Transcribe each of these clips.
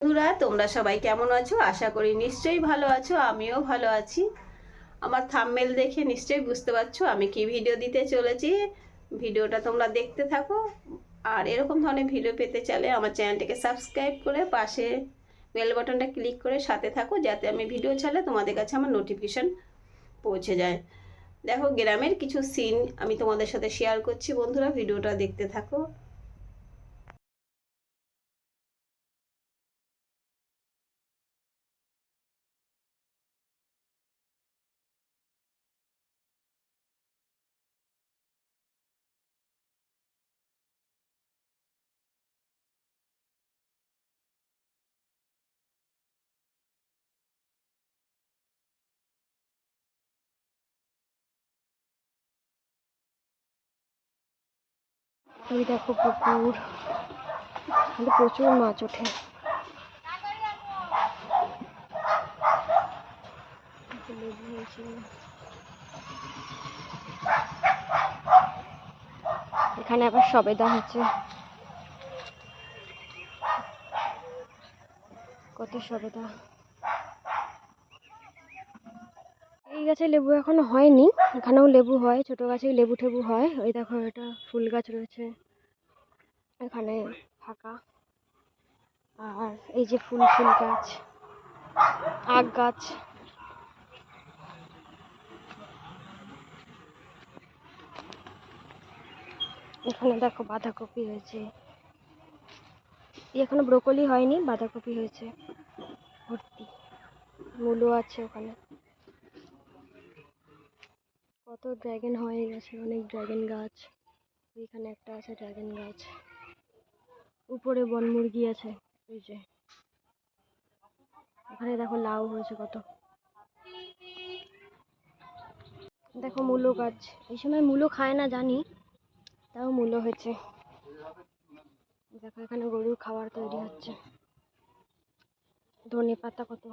বন্ধুরা, তোমরা সবাই কেমন আছো? আশা করি নিশ্চয়ই ভালো আছো। আমিও ভালো আছি। আমার থাম্বনেল দেখে নিশ্চয়ই বুঝতে পারছো আমি কি ভিডিও দিতে চলেছি। ভিডিওটা তোমরা দেখতে থাকো। আর এরকম ধরনের ভিডিও পেতে চাইলে আমার চ্যানেলটাকে সাবস্ক্রাইব করে পাশে বেল বাটনটা ক্লিক করে সাথে থাকো, যাতে আমি ভিডিও ছাড়লে তোমাদের কাছে আমার নোটিফিকেশন পৌঁছে যায়। দেখো, গ্রামের কিছু সিন আমি তোমাদের সাথে শেয়ার করছি। বন্ধুরা, ভিডিওটা দেখতে থাকো। ওই দেখো পুকুর, প্রচুর মাছ ওঠে। এখানে আবার সবেদা হচ্ছে, কত সবেদা। এই গাছে লেবু এখনো হয়নি, এখানেও লেবু হয়, ছোট গাছেই লেবু টেবু হয়। ওই দেখো, এটা ফুল গাছ রয়েছে এখানে ফাঁকা। আর এই যে ফুল ফুল গাছ, আখ গাছ। এখানে দেখো বাঁধাকপি হয়েছে, এখনো ব্রোকলি হয়নি, বাঁধাকপি হয়েছে ভর্তি। মূলো আছে ওখানে, কত ড্রাগন হয়ে গেছে, অনেক ড্রাগন গাছ। এখানে একটা আছে ড্রাগন গাছ, উপরে বনমুরগি আছে। এই যে এখানে দেখো লাউ হয়েছে কত। দেখো মূলো গাছ, এই সময় মূলো খায় না জানি, তাও মূলো হয়েছে। দেখো এখানে গরুর খাবার তৈরি হচ্ছে। ধনে পাতা কত,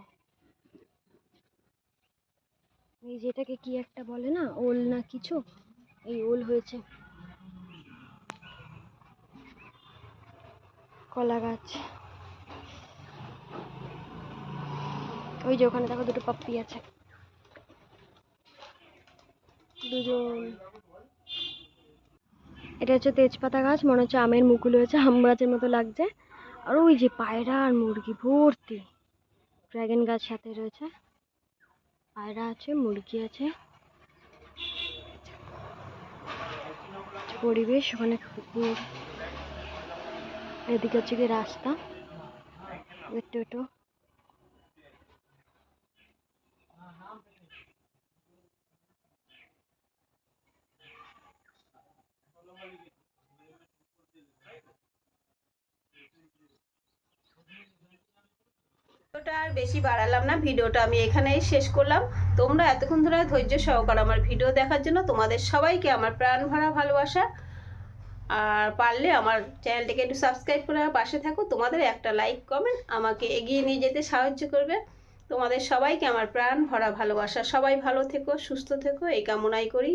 এই যেটাকে কি একটা বলে না, ওল না কিছু, এই ওল হয়েছে। কলা গাছ, ওই যে ওখানে দেখো দুটো পাপ্পি আছে, দুজন। এটা হচ্ছে তেজপাতা গাছ, মনে হচ্ছে আমের মুকুল হয়েছে, আম গাছের মতো লাগছে। আর ওই যে পায়রা আর মুরগি ভর্তি, ড্রাগন গাছ সাথে রয়েছে, পায়রা আছে, মুরগি আছে। পরিবেশ, ওখানে পুকুর, এদিকে হচ্ছে কি রাস্তা, একটু ভিডিওটা আর বেশি বাড়ালাম না, ভিডিওটা আমি এখানেই শেষ করলাম। তোমরা এতক্ষণ ধরে ধৈর্য সহকারে আমার ভিডিও দেখার জন্য তোমাদের সবাইকে আমার প্রাণ ভরা ভালোবাসা। আর পারলে আমার চ্যানেলটাকে একটু সাবস্ক্রাইব করে আমার পাশে থাকো। তোমাদের একটা লাইক কমেন্ট আমাকে এগিয়ে নিয়ে যেতে সাহায্য করবে। তোমাদের সবাইকে আমার প্রাণ ভরা ভালোবাসা। সবাই ভালো থেকো, সুস্থ থেকো, এই কামনাই করি।